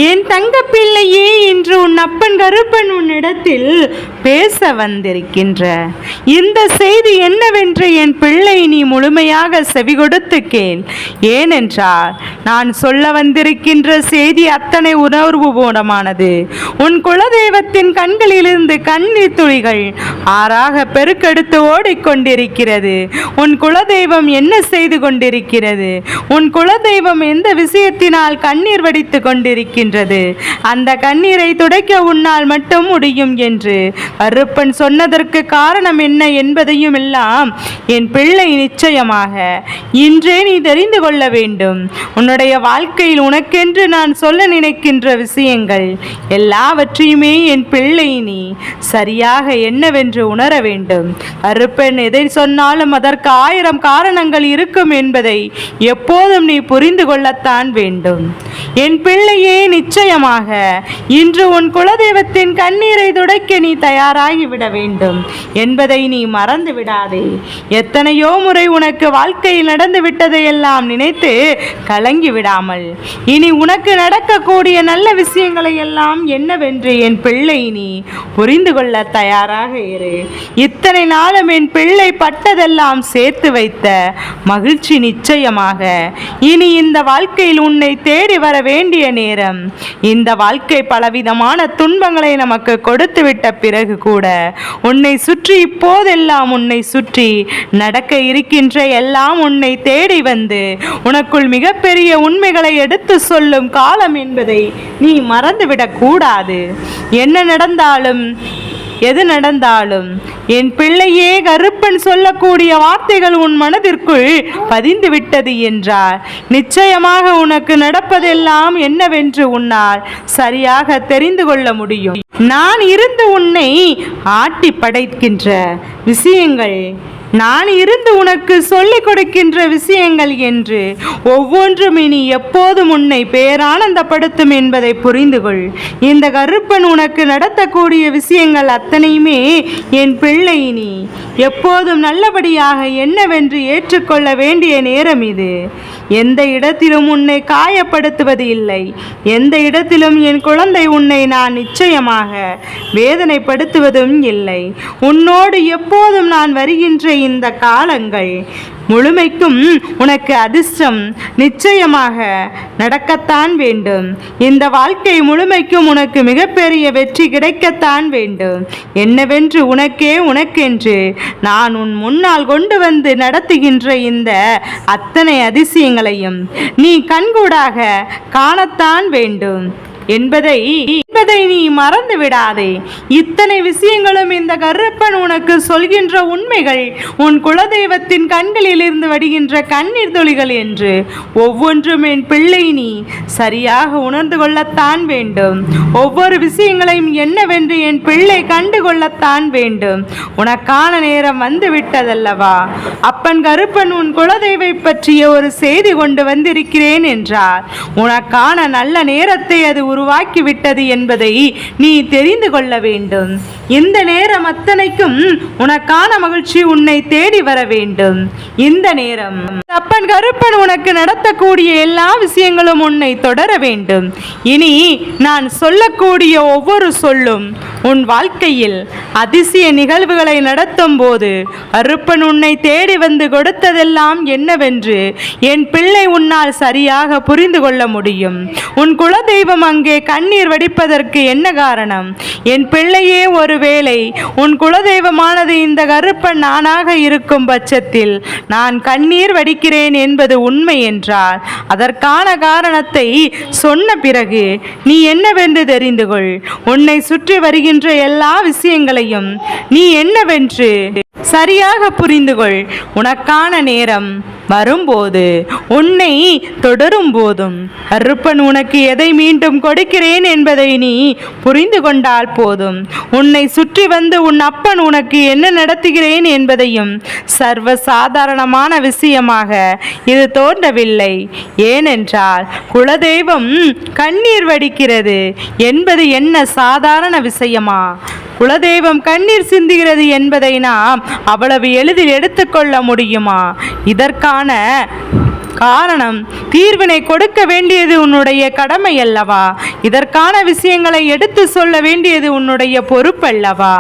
என் தங்க பிள்ளையே, இன்று உன் அப்பன் கருப்பன் உன்னிடத்தில் பேச வந்திருக்கின்ற இந்த செய்தி என்னவென்று என் பிள்ளை நீ முழுமையாக செவி கொடுத்து கேள். ஏனென்றால் நான் சொல்ல வந்திருக்கின்ற செய்தி அத்தனை உணர்வுபூர்வமானது. உன் குலதெய்வத்தின் கண்களிலிருந்து கண்ணீர் துளிகள் ஆறாக பெருக்கெடுத்து ஓடிக்கொண்டிருக்கிறது. உன் குலதெய்வம் என்ன செய்து கொண்டிருக்கிறது? உன் குலதெய்வம் எந்த விஷயத்தினால் கண்ணீர் வடித்து கொண்டிருக்கிறது? அந்த கண்ணீரை துடைக்க உன்னால் மட்டும் முடியும் என்று கருப்பன் சொன்னதற்கு காரணம் என்ன என்பதையும் எல்லாம் என் பிள்ளை நிச்சயமாக இன்றே நீ தெரிந்து கொள்ள வேண்டும். உன்னுடைய வாழ்க்கையில் உனக்கென்று நான் சொல்ல நினைக்கின்ற விஷயங்கள் எல்லாவற்றையுமே என் பிள்ளை நீ சரியாக என்னவென்று உணர வேண்டும். கருப்பன் எதை சொன்னாலும் அதற்கு 1000 காரணங்கள் இருக்கும் என்பதை எப்போதும் நீ புரிந்து கொள்ளத்தான் வேண்டும். என் பிள்ளையே, நிச்சயமாக இன்று உன் குலதெய்வத்தின் கண்ணீரை துடைக்க நீ தயாராகிவிட வேண்டும் என்பதை நீ மறந்து விடாதே. எத்தனையோ முறை உனக்கு வாழ்க்கையில் நடந்து விட்டதையெல்லாம் நினைத்து கலங்கி விடாமல் இனி உனக்கு நடக்கக்கூடிய நல்ல விஷயங்களை எல்லாம் என்னவென்று என் பிள்ளை நீ புரிந்து கொள்ள தயாராக இரு. இத்தனை நாளும் என் பிள்ளை பட்டதெல்லாம் சேர்த்து வைத்த மகிழ்ச்சி நிச்சயமாக இனி இந்த வாழ்க்கையில் உன்னை தேடி வர வேண்டிய நேரம். இந்த வாழ்க்கை பலவிதமான துன்பங்களை நமக்கு கொடுத்து விட்ட பிறகு கூட உன்னை சுற்றி இப்போதெல்லாம் உன்னை சுற்றி நடக்க இருக்கின்ற எல்லாம் உன்னை தேடி வந்து உனக்குள் மிகப்பெரிய உண்மைகளை எடுத்து சொல்லும் காலம் என்பதை நீ மறந்துவிடக் கூடாது. என்ன நடந்தாலும் எது நடந்தாலும் என் பிள்ளையே, கருப்பன் சொல்லக்கூடிய வார்த்தைகள் உன் மனதிற்குள் பதிந்து விட்டது என்றால் நிச்சயமாக உனக்கு நடப்பதெல்லாம் என்னவென்று உன்னால் சரியாக தெரிந்து கொள்ள முடியும். நான் இருந்து உன்னை ஆட்டி படைக்கின்ற விஷயங்கள், நான் இருந்து உனக்கு சொல்லிக் கொடுக்கின்ற விஷயங்கள் என்று ஒவ்வொன்றும் இனி எப்போதும் உன்னை பேரானந்தப்படுத்தும் என்பதை புரிந்து கொள். இந்த கருப்பன் உனக்கு நடத்தக்கூடிய விஷயங்கள் அத்தனையுமே என் பிள்ளை நீ எப்போதும் நல்லபடியாக என்னவென்று ஏற்றுக்கொள்ள வேண்டிய நேரம் இது. எந்த இடத்திலும் உன்னை காயப்படுத்துவது இல்லை. எந்த இடத்திலும் என் குழந்தை உன்னை நான் நிச்சயமாக வேதனைப்படுத்துவதும் இல்லை. உன்னோடு எப்போதும் நான் வருகின்ற இந்த காலங்கள் முழுமைக்கும் உனக்கு அதிர்ஷ்டம் நிச்சயமாக நடக்கத்தான் வேண்டும். இந்த வாழ்க்கை முழுமைக்கும் உனக்கு மிகப்பெரிய வெற்றி கிடைக்கத்தான் வேண்டும். என்னவென்று உனக்கென்று நான் உன் முன்னால் கொண்டு வந்து நடத்துகின்ற இந்த அத்தனை அதிசயங்களையும் நீ கண்கூடாக காணத்தான் வேண்டும் என்பதை நீ மறந்து விடாதே. இத்தனை விஷயங்களும் இந்த கருப்பன் உனக்கு சொல்கின்ற உண்மைகள் உன் குலதெய்வத்தின் கண்களில் இருந்து வடிகின்ற கண்ணீர் துளிகள் என்று ஒவ்வொன்றும் என் பிள்ளை நீ சரியாக உணர்ந்து கொள்ளத்தான் வேண்டும். ஒவ்வொரு விஷயங்களையும் என்னவென்று என் பிள்ளை கண்டு கொள்ளத்தான் வேண்டும். உனக்கான நேரம் வந்து விட்டதல்லவா? அப்பன் கருப்பன் உன் குலதெய்வை பற்றிய ஒரு செய்தி கொண்டு வந்திருக்கிறேன் என்றார். உனக்கான நல்ல நேரத்தை அது உருவாக்கிவிட்டது என்பதை நீ தெரிந்து கொள்ள வேண்டும். இந்த நேரம் அத்தனைக்கும் உனக்கான மகிழ்ச்சி உன்னை தேடி வர வேண்டும். இந்த நேரம் அப்பன் கருப்பன் உனக்கு நடத்தக்கூடிய எல்லா விஷயங்களும் உன்னை தொடர வேண்டும். இனி நான் சொல்லக்கூடிய ஒவ்வொரு சொல்லும் உன் வாழ்க்கையில் அதிசய நிகழ்வுகளை நடத்தும் போது கருப்பன் உன்னை தேடி வந்து கொடுத்ததெல்லாம் என்னவென்று என் பிள்ளை உன்னால் சரியாக புரிந்து கொள்ள முடியும். உன் குலதெய்வம் அங்கே கண்ணீர் வடிப்பதற்கு என்ன காரணம்? என் பிள்ளையே, ஒருவேளை உன் குலதெய்வமானது இந்த கருப்பன் நானாக இருக்கும் பட்சத்தில் நான் கண்ணீர் வடிக்கிறேன் என்பது உண்மை என்றால் அதற்கான காரணத்தை சொன்ன பிறகு நீ என்னவென்று தெரிந்து கொள். உன்னை சுற்றி வருகின்ற எல்லா விஷயங்களையும் நீ என்னவென்று சரியாக புரிந்து கொள். உனக்கான நேரம் வரும்போது உன்னை தொடரும் போதும் கருப்பன் உனக்கு எதை மீண்டும் கொடுக்கிறேன் என்பதை நீ புரிந்து கொண்டால் போதும். உன்னை சுற்றி வந்து உன் அப்பன் உனக்கு என்ன நடத்துகிறேன் என்பதையும் சர்வ சாதாரணமான விஷயமாக இது தோன்றவில்லை. ஏனென்றால் குலதெய்வம் கண்ணீர் வடிக்கிறது என்பது என்ன சாதாரண விஷயமா? குலதெய்வம் கண்ணீர் சிந்துகிறது என்பதை நாம் அவ்வளவு எளிதில் எடுத்துக்கொள்ள முடியுமா? இதற்கான காரணம், தீர்வினை கொடுக்க வேண்டியது உன்னுடைய கடமை அல்லவா? இதற்கான விஷயங்களை எடுத்து சொல்ல வேண்டியது உன்னுடைய பொறுப்பல்லவா?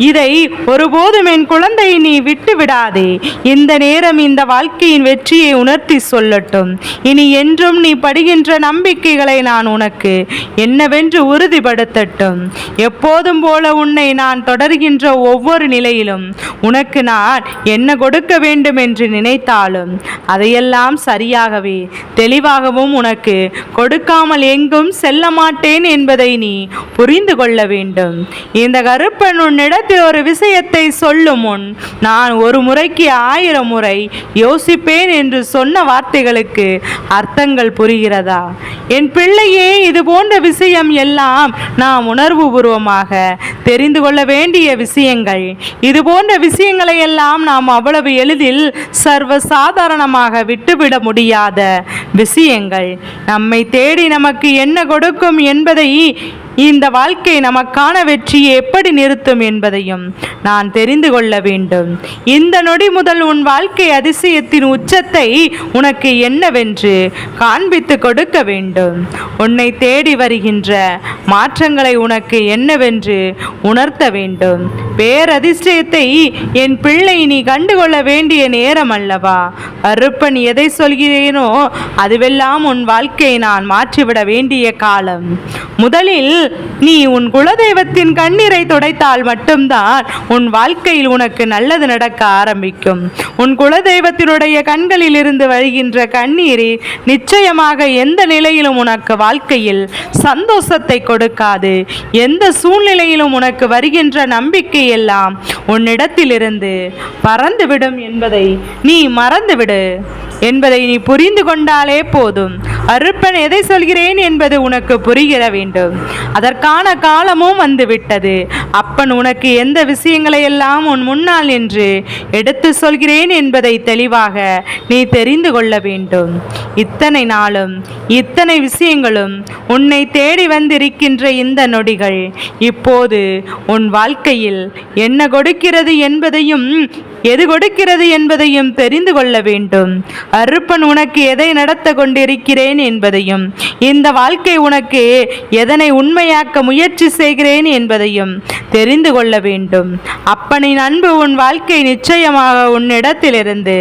இதை ஒருபோதும் என் குழந்தை நீ விட்டு விடாதே. இந்த நேரம் இந்த வாழ்க்கையின் வெற்றியை உணர்த்தி சொல்லட்டும். இனி என்றும் நீ படுகின்ற நம்பிக்கைகளை நான் உனக்கு என்னவென்று உறுதிப்படுத்தட்டும். எப்போதும் போல உன்னை நான் தொடர்கின்ற ஒவ்வொரு நிலையிலும் உனக்கு நான் என்ன கொடுக்க வேண்டும் என்று நினைத்தாலும் அதையெல்லாம் சரியாகவே தெளிவாகவும் உனக்கு கொடுக்காமல் எங்கும் செல்ல மாட்டேன் என்பதை நீ புரிந்து கொள்ள வேண்டும். இந்த கருப்பன் உன்னிடத்தில் ஒரு விஷயத்தை சொல்லும் முன் நான் ஒரு முறைக்கு 1000 முறை யோசிப்பேன் என்று சொன்ன வார்த்தைகளுக்கு அர்த்தங்கள் புரிகிறதா? என் பிள்ளையே, இது போன்ற விஷயம் எல்லாம் நாம் உணர்வுபூர்வமாக தெரிந்து கொள்ள வேண்டிய விஷயங்கள். இது போன்ற விஷயங்களை எல்லாம் நாம் அவ்வளவு எளிதில் சர்வ சாதாரணமாக விட்டுவிட முடியாத விஷயங்கள். நம்மை தேடி நமக்கு என்ன கொடுக்கும் என்பதை, இந்த வாழ்க்கை நமக்கான வெற்றியை எப்படி நிறுத்தும் என்பதையும் நான் தெரிந்து கொள்ள வேண்டும். இந்த நொடி முதல் உன் வாழ்க்கை அதிசயத்தின் உச்சத்தை உனக்கு என்னவென்று காண்பித்து கொடுக்க வேண்டும். உன்னை தேடி வருகின்ற மாற்றங்களை உனக்கு என்னவென்று உணர்த்த வேண்டும். பேரதிசயத்தை என் பிள்ளை நீ கண்டுகொள்ள வேண்டிய நேரம் அல்லவா? கருப்பன் எதை சொல்கிறேனோ அதுவெல்லாம் உன் வாழ்க்கையை நான் மாற்றிவிட வேண்டிய காலம். முதலில் நீ உன் குலதெய்வத்தின் கண்ணீரை துடைத்தால் மட்டும்தான் உன் வாழ்க்கையில் உனக்கு நல்லது நடக்க ஆரம்பிக்கும். உன் குலதெய்வத்தினுடைய கண்களில் இருந்து வருகின்ற கண்ணீர் நிச்சயமாக எந்த நிலையிலும் உனக்கு வாழ்க்கையில் சந்தோஷத்தை கொடுக்காது. எந்த சூழ்நிலையிலும் உனக்கு வருகின்ற நம்பிக்கை எல்லாம் உன்னிடத்திலிருந்து பறந்துவிடும் என்பதை நீ மறந்துவிடு என்பதை நீ புரிந்து கொண்டாலே போதும். கருப்பன் எதை சொல்கிறேன் என்பது உனக்கு புரிகிற வேண்டும். அதற்கான காலமும் வந்துவிட்டது. அப்பன் உனக்கு எந்த விஷயங்களை எல்லாம் உன் முன்னால் நின்று எடுத்து சொல்கிறேன் என்பதை தெளிவாக நீ தெரிந்து கொள்ள வேண்டும். இத்தனை நாளும் இத்தனை விஷயங்களும் உன்னை தேடி வந்திருக்கின்ற இந்த நொடிகள் இப்போது உன் வாழ்க்கையில் என்ன கொடுக்கிறது என்பதையும் எது கொடுக்கிறது என்பதையும் தெரிந்து கொள்ள வேண்டும். கருப்பன் உனக்கு எதை நடத்த கொண்டிருக்கிறேன் என்பதையும், இந்த வாழ்க்கை உனக்கு எதனை உண்மையாக்க முயற்சி செய்கிறேன் என்பதையும் தெரிந்து கொள்ள வேண்டும். அப்பனின் அன்பு உன் வாழ்க்கை நிச்சயமாக உன்னிடத்திலிருந்து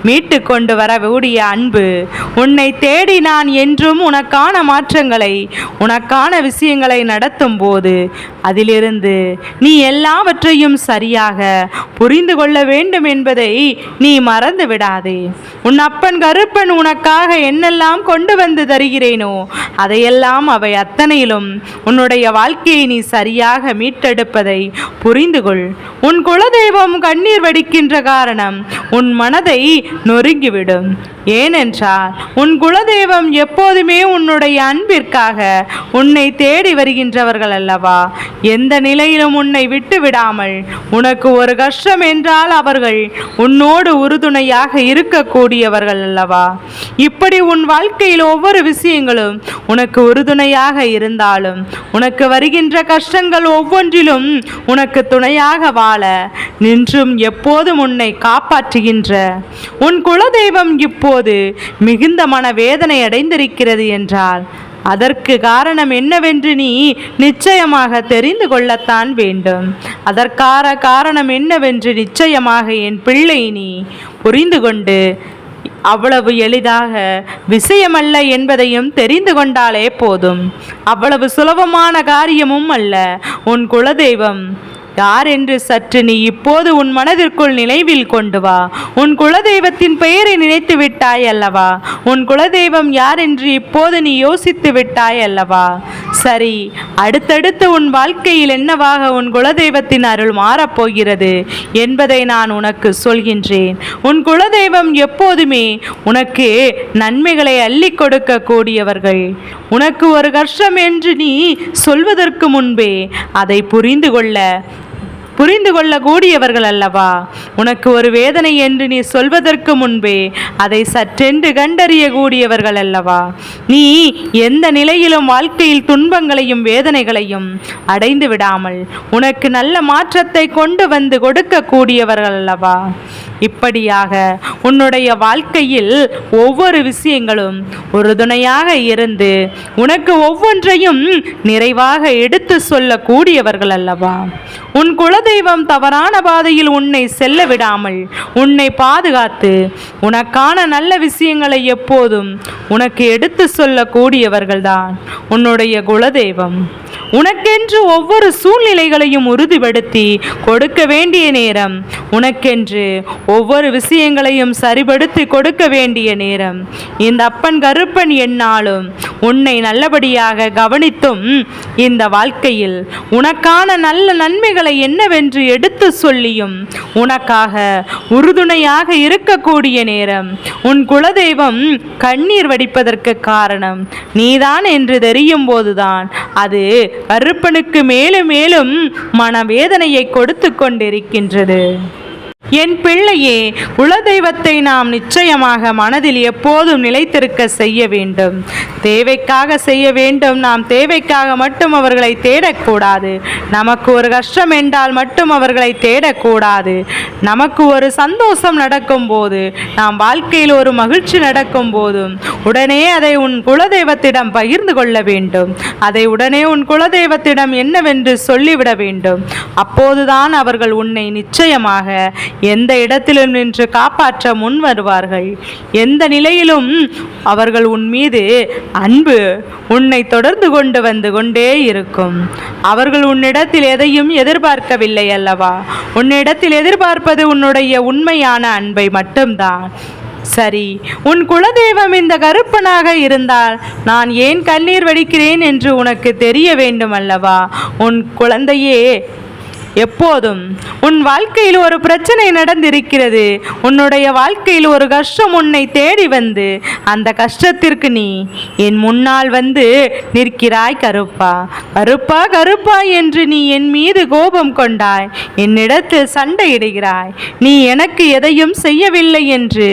மீட்டு கொண்டு வரக்கூடிய அன்பு. உன்னை தேடி நான் என்றும் உனக்கான மாற்றங்களை, உனக்கான விஷயங்களை நடத்தும் போது அதிலிருந்து நீ எல்லாவற்றையும் சரியாக புரிந்து கொள்ள வேண்டும் என்பதை நீ மறந்து விடாதே. உன் அப்பன் கருப்பன் உனக்காக என்னெல்லாம் கொண்டு வந்து தருகிறேனோ அதையெல்லாம் அவை அத்தனையிலும் உன்னுடைய வாழ்க்கையை நீ சரியாக மீட்டெடுப்பதை புரிந்து கொள். உன் குலதெய்வம் கண்ணீர் வடிக்கின்ற காரணம் உன் மனதை நொறுங்கிவிடும். ஏனென்றால் உன் குலதெய்வம் எப்போதுமே உன்னுடைய அன்பிற்காக உன்னை தேடி வருகின்றவர்கள் அல்லவா? எந்த நிலையிலும் உன்னை விட்டு விடாமல், உனக்கு ஒரு கஷ்டம் என்றால் அவர்கள் உன்னோடு உறுதுணையாக இருக்கக்கூடியவர்கள் அல்லவா? இப்படி உன் வாழ்க்கையில் ஒவ்வொரு விஷயங்களும் உனக்கு உறுதுணையாக இருந்தாலும், உனக்கு வருகின்ற கஷ்டங்கள் ஒவ்வொன்றிலும் உனக்கு துணையாக வாழ நின்றும் எப்போதும் உன்னை காப்பாற்றுகின்ற உன் குலதெய்வம் இப்போது மிகுந்த மனவேதனை அடைந்திருக்கிறது என்றால் அதற்கு காரணம் என்னவென்று நீ நிச்சயமாக தெரிந்து கொள்ளத்தான் வேண்டும். அதற்கான காரணம் என்னவென்று நிச்சயமாக என் பிள்ளை நீ புரிந்து கொண்டு அவ்வளவு எளிதாக விஷயமல்ல என்பதையும் தெரிந்து கொண்டாலே போதும். அவ்வளவு சுலபமான காரியமும் அல்ல. உன் குலதெய்வம் யார் என்று சற்று நீ இப்போது உன் மனதிற்குள் நினைவில் கொண்டு வா. உன் குலதெய்வத்தின் பெயரை நினைத்து விட்டாய் அல்லவா? உன் குலதெய்வம் யார் என்று இப்போது நீ யோசித்து விட்டாய் அல்லவா? சரி, அடுத்தடுத்து உன் வாழ்க்கையில் என்னவாக உன் குலதெய்வத்தின் அருள் மாறப்போகிறது என்பதை நான் உனக்கு சொல்கின்றேன். உன் குலதெய்வம் எப்போதுமே உனக்கு நன்மைகளை அள்ளி கொடுக்க கூடியவர்கள். உனக்கு ஒரு கஷ்டம் என்று நீ சொல்வதற்கு முன்பே அதை புரிந்து கொள்ளக்கூடியவர்கள் அல்லவா? உனக்கு ஒரு வேதனை என்று நீ சொல்வதற்கு முன்பே அதை சற்றென்று கண்டறியக்கூடியவர்கள் அல்லவா? நீ எந்த நிலையிலும் வாழ்க்கையில் துன்பங்களையும் வேதனைகளையும் அடைந்து விடாமல் உனக்கு நல்ல மாற்றத்தை கொண்டு வந்து கொடுக்கக்கூடியவர்கள் அல்லவா? இப்படியாக உன்னுடைய வாழ்க்கையில் ஒவ்வொரு விஷயங்களும் உறுதுணையாக இருந்து உனக்கு ஒவ்வொன்றையும் நிறைவாக எடுத்து சொல்லக்கூடியவர்கள் அல்லவா? உன் குலதெய்வம் தவறான பாதையில் உன்னை செல்ல விடாமல் உன்னை பாதுகாத்து உனக்கான நல்ல விஷயங்களை எப்போதும் உனக்கு எடுத்து சொல்லக்கூடியவர்கள்தான் உன்னுடைய குலதெய்வம். உனக்கென்று ஒவ்வொரு சூழ்நிலைகளையும் உறுதிப்படுத்தி கொடுக்க வேண்டிய நேரம், உனக்கென்று ஒவ்வொரு விஷயங்களையும் சரிபடுத்தி கொடுக்க வேண்டிய நேரம் இந்த அப்பன் கருப்பன் என்னாலும் உன்னை நல்லபடியாக கவனித்தும் இந்த வாழ்க்கையில் உனக்கான நல்ல நன்மைகளை என்னவென்று எடுத்து சொல்லியும் உனக்காக உறுதுணையாக இருக்கக்கூடிய நேரம் உன் குலதெய்வம் கண்ணீர் வடிப்பதற்கு காரணம் நீதான் என்று தெரியும் போதுதான் அது கருப்பனுக்கு மேலும் மேலும் மனவேதனையை கொடுத்து கொண்டிருக்கின்றது. என் பிள்ளையே, குலதெய்வத்தை நாம் நிச்சயமாக மனதில் எப்போதும் நிலைத்திருக்க செய்ய வேண்டும். தேவைக்காக செய்ய வேண்டும். நாம் தேவைக்காக மட்டும் அவர்களை தேடக்கூடாது. நமக்கு ஒரு கஷ்டம் என்றால் மட்டும் அவர்களை தேடக்கூடாது. நமக்கு ஒரு சந்தோஷம் நடக்கும் போது, நாம் வாழ்க்கையில் ஒரு மகிழ்ச்சி நடக்கும் போதும் உடனே அதை உன் குலதெய்வத்திடம் பகிர்ந்து கொள்ள வேண்டும். அதை உடனே உன் குலதெய்வத்திடம் என்னவென்று சொல்லிவிட வேண்டும். அப்போதுதான் அவர்கள் உன்னை நிச்சயமாக எந்த இடத்திலும் நின்று காப்பாற்ற முன் வருவார்கள். எந்த நிலையிலும் அவர்கள் உன் மீது அன்பு உன்னை தொடர்ந்து வந்து கொண்டே இருக்கும். அவர்கள் உன்னிடத்தில் எதையும் எதிர்பார்க்கவில்லை அல்லவா? உன்னிடத்தில் எதிர்பார்ப்பது உன்னுடைய உண்மையான அன்பை மட்டும்தான். சரி, உன் குலதெய்வம் இந்த கருப்பனாக இருந்தால் நான் ஏன் கண்ணீர் வடிக்கிறேன் என்று உனக்கு தெரிய வேண்டும் அல்லவா? உன் குழந்தையே, எப்போதும் உன் வாழ்க்கையில் ஒரு பிரச்சனை நடந்திருக்கிறது. உன்னுடைய வாழ்க்கையில் ஒரு கஷ்டம் உன்னை தேடி வந்து அந்த கஷ்டத்திற்கு நீ என் முன்னால் வந்து நிற்கிறாய். கருப்பா கருப்பா கருப்பா என்று நீ என் மீது கோபம் கொண்டாய். என்னிடத்தில் சண்டையிடுகிறாய். நீ எனக்கு எதையும் செய்யவில்லை என்று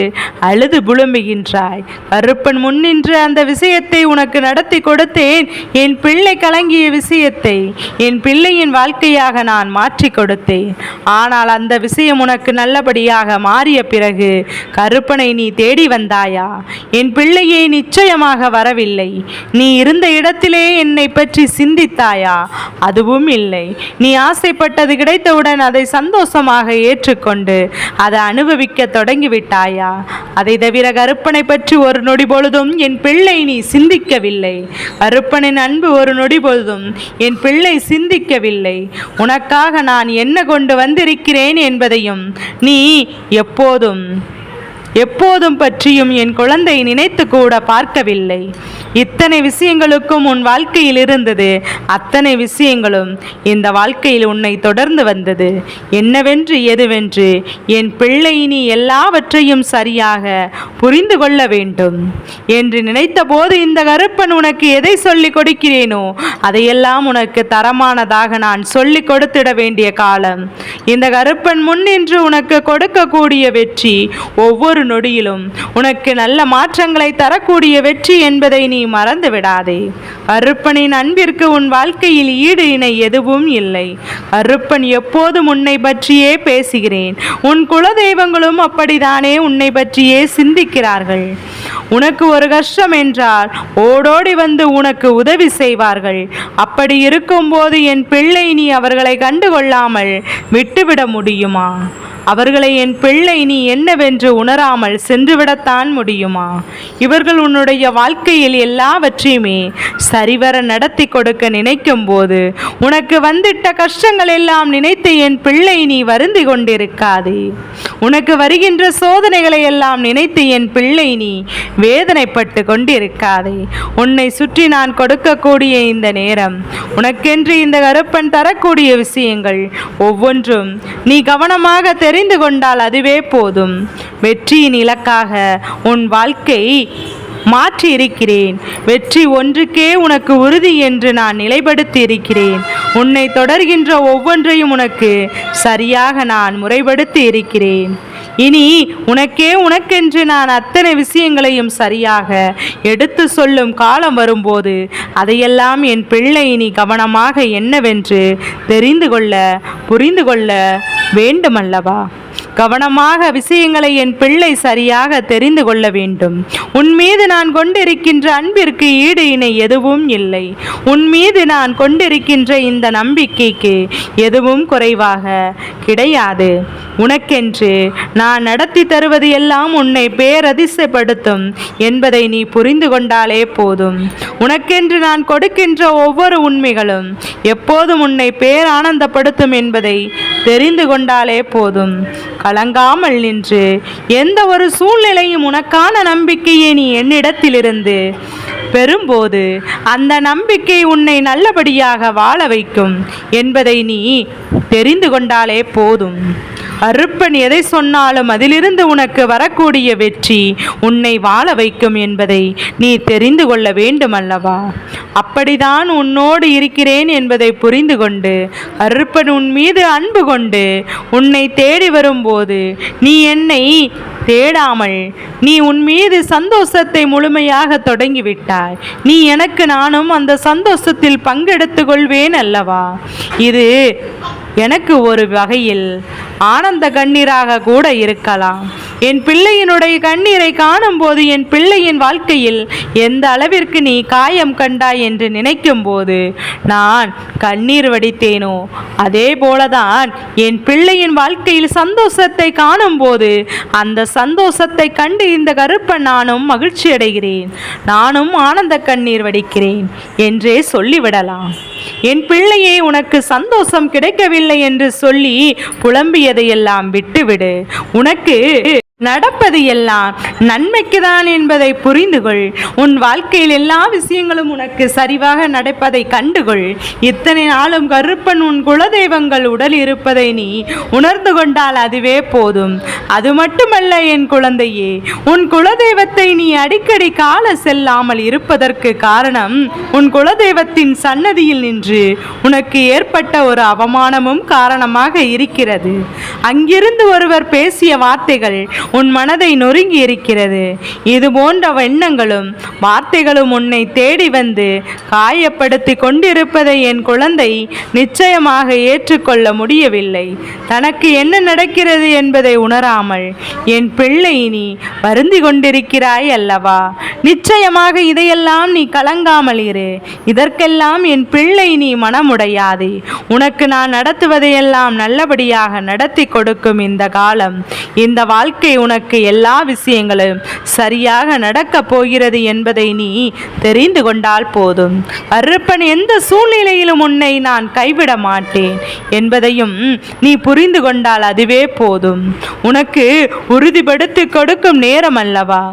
அழுது புலம்புகின்றாய். கருப்பன் முன்னின்று அந்த விஷயத்தை உனக்கு நடத்தி கொடுத்தேன். என் பிள்ளை கலங்கிய விஷயத்தை என் பிள்ளையின் வாழ்க்கையாக நான் மாற்றி கொடுத்தேன். ஆனால் அந்த விஷயம் உனக்கு நல்லபடியாக மாறிய பிறகு கருப்பனை நீ தேடி வந்தாயா? என் பிள்ளையை நிச்சயமாக வரவில்லை. நீ இருந்த இடத்திலே என்னை பற்றி சிந்தித்தாயா? அதுவும் இல்லை. நீ ஆசைப்பட்டது கிடைத்தவுடன் அதை சந்தோஷமாக ஏற்றுக்கொண்டு அதை அனுபவிக்க தொடங்கிவிட்டாயா? அதை தவிர கருப்பனை பற்றி ஒரு நொடி பொழுதும் என் பிள்ளை நீ சிந்திக்கவில்லை. கருப்பனின் அன்பு ஒரு நொடி பொழுதும் என் பிள்ளை சிந்திக்கவில்லை. உனக்காக நான் என்ன கொண்டு வந்திருக்கிறேன் என்பதையும் நீ எப்போதும் பற்றியும் என் குழந்தை நினைத்து கூட பார்க்கவில்லை. இத்தனை விஷயங்களுக்கும் உன் வாழ்க்கையில் இருந்தது. அத்தனை விஷயங்களும் இந்த வாழ்க்கையில் உன்னை தொடர்ந்து வந்தது. என்னவென்று எதுவென்று என் பிள்ளை நீ எல்லாவற்றையும் சரியாக புரிந்து கொள்ள வேண்டும் என்று நினைத்த போது இந்த கருப்பன் உனக்கு எதை சொல்லிக் கொடுக்கிறேனோ அதையெல்லாம் உனக்கு தரமானதாக நான் சொல்லிக் கொடுத்திட வேண்டிய காலம். இந்த கருப்பன் முன்னின்று உனக்கு கொடுக்கக்கூடிய வெற்றி ஒவ்வொரு நொடியிலும் உனக்கு நல்ல மாற்றங்களை தரக்கூடிய வெற்றி என்பதை நீ மறந்து விடாதே. கருப்பனின் அன்பிற்கு உன் வாழ்க்கையில் ஈடு இணை எதுவும் இல்லை. கருப்பன் எப்போதும் உன்னை பற்றியே பேசுகிறேன். உன் குலதெய்வங்களும் அப்படித்தானே உன்னை பற்றியே சிந்திக்கிறார்கள். உனக்கு ஒரு கஷ்டம் என்றால் ஓடோடி வந்து உனக்கு உதவி செய்வார்கள். அப்படி இருக்கும்போது என் பிள்ளை நீ அவர்களை கண்டுகொள்ளாமல் விட்டுவிட முடியுமா? அவர்களை என் பிள்ளை நீ என்னவென்று உணராமல் சென்றுவிடத்தான் முடியுமா? இவர்கள் உன்னுடைய வாழ்க்கையில் எல்லாவற்றையுமே சரிவர நடத்தி கொடுக்க நினைக்கும் போது உனக்கு வந்திட்ட கஷ்டங்கள் எல்லாம் நினைத்து என் பிள்ளை நீ வருந்தி கொண்டிருக்காதே. உனக்கு வருகின்ற சோதனைகளை எல்லாம் நினைத்து என் பிள்ளை நீ வேதனைப்பட்டு கொண்டிருக்காதே. உன்னை சுற்றி நான் கொடுக்கக்கூடிய இந்த நேரம், உனக்கென்று இந்த கருப்பன் தரக்கூடிய விஷயங்கள் ஒவ்வொன்றும் நீ கவனமாக தெரிந்து கொண்டால் அதுவே போதும். வெற்றியின் இலக்காக உன் வாழ்க்கை மாற்றி இருக்கிறேன். வெற்றி ஒன்றுக்கே உனக்கு உறுதி என்று நான் நிலைப்படுத்தி இருக்கிறேன். உன்னை தொடர்கின்ற ஒவ்வொன்றையும் உனக்கு சரியாக நான் முறைப்படுத்தி இருக்கிறேன். இனி உனக்கென்று நான் அத்தனை விஷயங்களையும் சரியாக எடுத்து சொல்லும் காலம் வரும்போது அதையெல்லாம் என் பிள்ளை நீ கவனமாக என்னவென்று தெரிந்து கொள்ள புரிந்து கொள்ள வேண்டுமல்லவா? கவனமாக விஷயங்களை என் பிள்ளை சரியாக தெரிந்து கொள்ள வேண்டும். உன் மீது நான் கொண்டிருக்கின்ற அன்பிற்கு ஈடு இணை எதுவும் இல்லை. உன் மீது நான் கொண்டிருக்கின்ற இந்த நம்பிக்கைக்கு எதுவும் குறைவாக கிடையாது. உனக்கென்று நான் நடத்தி தருவது எல்லாம் உன்னை பேரதிசயப்படுத்தும் என்பதை நீ புரிந்து கொண்டாலே போதும். உனக்கென்று நான் கொடுக்கின்ற ஒவ்வொரு உண்மைகளும் எப்போதும் உன்னை பேரானந்தப்படுத்தும் என்பதை தெரிந்து கொண்டாலே போதும். கலங்காமல் நின்று எந்த ஒரு சூழ்நிலையும் உனக்கான நம்பிக்கையை நீ என்னிடத்திலிருந்து பெறும்போது அந்த நம்பிக்கை உன்னை நல்லபடியாக வாழ வைக்கும் என்பதை நீ தெரிந்து கொண்டாலே போதும். அருப்பன் எதை சொன்னாலும் அதிலிருந்து உனக்கு வரக்கூடிய வெற்றி உன்னை வாழ வைக்கும் என்பதை நீ தெரிந்து கொள்ள வேண்டும் அல்லவா? அப்படிதான் உன்னோடு இருக்கிறேன் என்பதை புரிந்து கொண்டு அருப்பன் உன் மீது அன்பு கொண்டு உன்னை தேடி வரும்போது நீ என்னை தேடாமல் நீ உன் மீது சந்தோஷத்தை முழுமையாக தொடங்கிவிட்டாய். நீ எனக்கு, நானும் அந்த சந்தோஷத்தில் பங்கெடுத்து கொள்வேன் அல்லவா? இது எனக்கு ஒரு வகையில் ஆனந்த கண்ணீராக கூட இருக்கலாம். என் பிள்ளையினுடைய கண்ணீரை காணும் போது என் பிள்ளையின் வாழ்க்கையில் எந்த அளவிற்கு நீ காயம் கண்டாய் என்று நினைக்கும் போது நான் கண்ணீர் வடித்தேனோ அதே போலதான் என் பிள்ளையின் வாழ்க்கையில் சந்தோஷத்தை காணும் போது அந்த சந்தோஷத்தை கண்டு இந்த கருப்பன் நானும் மகிழ்ச்சி அடைகிறேன், நானும் ஆனந்த கண்ணீர் வடிக்கிறேன் என்றே சொல்லிவிடலாம். என் பிள்ளையே, உனக்கு சந்தோஷம் கிடைக்கவில்லை என்று சொல்லி புலம்பியதையெல்லாம் விட்டுவிடு. உனக்கு நடப்பது எல்லாம் நன்மைக்குதான் என்பதை புரிந்து கொள். உன் வாழ்க்கையில் எல்லா விஷயங்களும் உனக்கு சரிவாக நடப்பதை கண்டுகொள். இத்தனை நாளும் கருப்பன் உன் குலதெய்வங்கள் உடல் இருப்பதை நீ உணர்ந்து கொண்டால் அதுவே போதும். அது மட்டுமல்ல என் குழந்தையே, உன் குலதெய்வத்தை நீ அடிக்கடி காண செல்லாமல் இருப்பதற்கு காரணம் உன் குலதெய்வத்தின் சன்னதியில் நின்று உனக்கு ஏற்பட்ட ஒரு அவமானமும் காரணமாக இருக்கிறது. அங்கிருந்து ஒருவர் பேசிய வார்த்தைகள் உன் மனதை நொறுங்கி இருக்கிறது. இது போன்ற எண்ணங்களும் வார்த்தைகளும் உன்னை தேடி வந்து காயப்படுத்தி கொண்டிருப்பதை என் குழந்தை நிச்சயமாக ஏற்றுக்கொள்ள முடியவில்லை. தனக்கு என்ன நடக்கிறது என்பதை உணராமல் என் பிள்ளை நீ வருந்தி கொண்டிருக்கிறாய் அல்லவா? நிச்சயமாக இதையெல்லாம் நீ கலங்காமல் இரு. இதற்கெல்லாம் என் பிள்ளை நீ மனமுடையாதே. உனக்கு நான் நடத்துவதையெல்லாம் நல்லபடியாக நடத்தி கொடுக்கும் இந்த காலம், இந்த வாழ்க்கை உனக்கு எல்லா விஷயங்களும் சரியாக நடக்கப் போகிறது என்பதை நீ தெரிந்து கொண்டால் போதும். அருப்பன் எந்த சூழ்நிலையிலும் உன்னை நான் கைவிட மாட்டேன் என்பதையும் நீ புரிந்து கொண்டால் அதுவே போதும். உனக்கு உறுதிப்படுத்தி கொடுக்கும் நேரம் அல்லவா?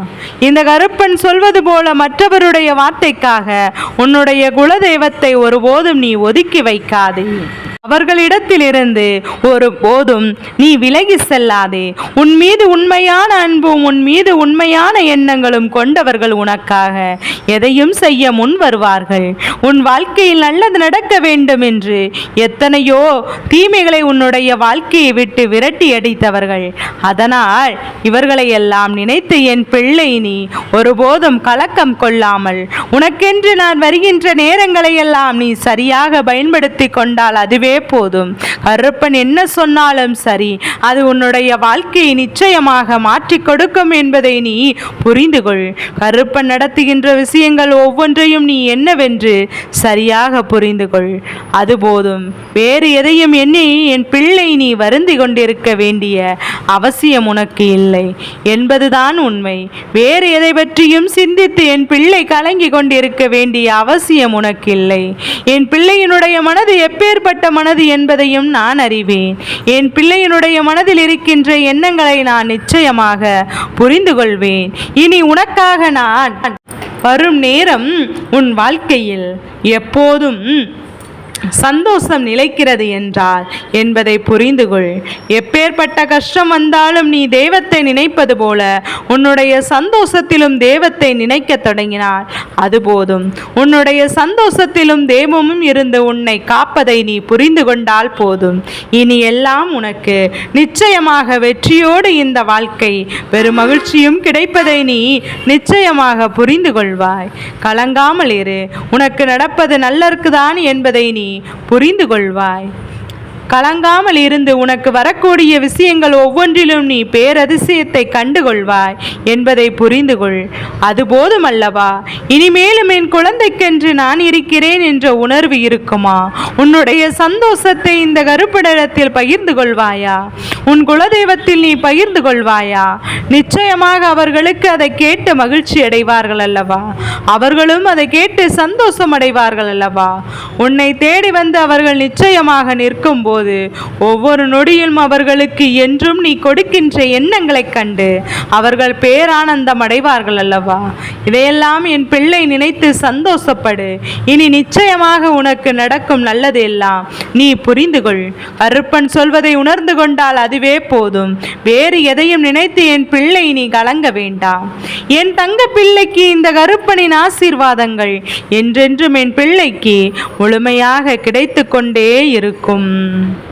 இந்த கருப்பன் சொல்வது போல மற்றவருடைய வார்த்தைக்காக உன்னுடைய குலதெய்வத்தை ஒருபோதும் நீ ஒதுக்கி வைக்காதே. அவர்களிடத்திலிருந்து ஒரு போதும் நீ விலகி செல்லாதே. உன் மீது உண்மையான அன்பும் உன் மீது உண்மையான எண்ணங்களும் கொண்டவர்கள் உனக்காக எதையும் செய்ய முன் வருவார்கள். உன் வாழ்க்கையில் நல்லது நடக்க வேண்டும் என்று எத்தனையோ தீமைகளை உன்னுடைய வாழ்க்கையை விட்டு விரட்டி அடித்தவர்கள். அதனால் இவர்களை எல்லாம் நினைத்து என் பிள்ளை நீ ஒருபோதும் கலக்கம் கொள்ளாமல் உனக்கென்று நான் வருகின்ற நேரங்களை எல்லாம் நீ சரியாக பயன்படுத்தி கொண்டால் அதுவே போதும். கருப்பன் என்ன சொன்னாலும் சரி, அது உன்னுடைய வாழ்க்கையை நிச்சயமாக மாற்றி கொடுக்கும் என்பதை நீ புரிந்து கொள். கருப்பன் நடத்துகின்ற விஷயங்கள் ஒவ்வொன்றையும் நீ என்னவென்று சரியாக புரிந்து கொள். அது போதும். வேறு எதையும் எண்ணி என் பிள்ளை நீ வருந்தி கொண்டிருக்க வேண்டிய அவசியம் உனக்கு இல்லை என்பதுதான் உண்மை. வேறு எதை பற்றியும் சிந்தித்து என் பிள்ளை கலங்கி கொண்டிருக்க வேண்டிய அவசியம் உனக்கு இல்லை. என் பிள்ளையினுடைய மனது எப்பேற்பட்ட மனது என்பதையும் நான் அறிவேன். என் பிள்ளையினுடைய மனதில் இருக்கின்ற எண்ணங்களை நான் நிச்சயமாக புரிந்து கொள்வேன். இனி உனக்காக நான் வரும் நேரம் உன் வாழ்க்கையில் எப்போதும் சந்தோஷம் நிலைக்கிறது என்றால் என்பதை புரிந்து கொள். எப்பேற்பட்ட கஷ்டம் வந்தாலும் நீ தெய்வத்தை நினைப்பது போல உன்னுடைய சந்தோஷத்திலும் தெய்வத்தை நினைக்க தொடங்கினாள். அது போதும். உன்னுடைய சந்தோஷத்திலும் தெய்வமும் இருந்து உன்னை காப்பதை நீ புரிந்து கொண்டால் போதும். இனி எல்லாம் உனக்கு நிச்சயமாக வெற்றியோடு இந்த வாழ்க்கை பெரும் மகிழ்ச்சியும் கிடைப்பதை நீ நிச்சயமாக புரிந்து கொள்வாய். கலங்காமல் இரு. உனக்கு நடப்பது நல்லற்குதான் என்பதை நீ புரிந்து கொள்வாய். கலங்காமல் இருந்து உனக்கு வரக்கூடிய விஷயங்கள் ஒவ்வொன்றிலும் நீ பேரதிசயத்தை கண்டுகொள்வாய் என்பதை புரிந்து கொள். அது போதுமல்லவா? இனிமேலும் என் குழந்தைக்கென்று நான் இருக்கிறேன் என்ற உணர்வு இருக்குமா? உன்னுடைய சந்தோஷத்தை இந்த கருப்படத்தில் பகிர்ந்து கொள்வாயா? உன் குலதெய்வத்தில் நீ பகிர்ந்து கொள்வாயா? நிச்சயமாக அவர்களுக்கு அதை கேட்டு மகிழ்ச்சி அடைவார்கள் அல்லவா? அவர்களும் அதை கேட்டு சந்தோஷம் அடைவார்கள் அல்லவா? உன்னை தேடி வந்து அவர்கள் நிச்சயமாக நிற்கும் போது ஒவ்வொரு நொடியும் அவர்களுக்கு என்றும் நீ கொடுக்கின்ற எண்ணங்களைக் கண்டு அவர்கள் பேரானந்தம் அடைவார்கள் அல்லவா? இதையெல்லாம் என் பிள்ளை நினைத்து சந்தோஷப்படு. இனி நிச்சயமாக உனக்கு நடக்கும் நல்லது எல்லாம் நீ புரிந்து கொள். கருப்பன் சொல்வதை உணர்ந்து கொண்டால் அதுவே போதும். வேறு எதையும் நினைத்து என் பிள்ளை நீ கலங்க வேண்டாம். என் தங்க பிள்ளைக்கு இந்த கருப்பனின் ஆசீர்வாதங்கள் என்றென்றும் என் பிள்ளைக்கு முழுமையாக கிடைத்து கொண்டே இருக்கும்.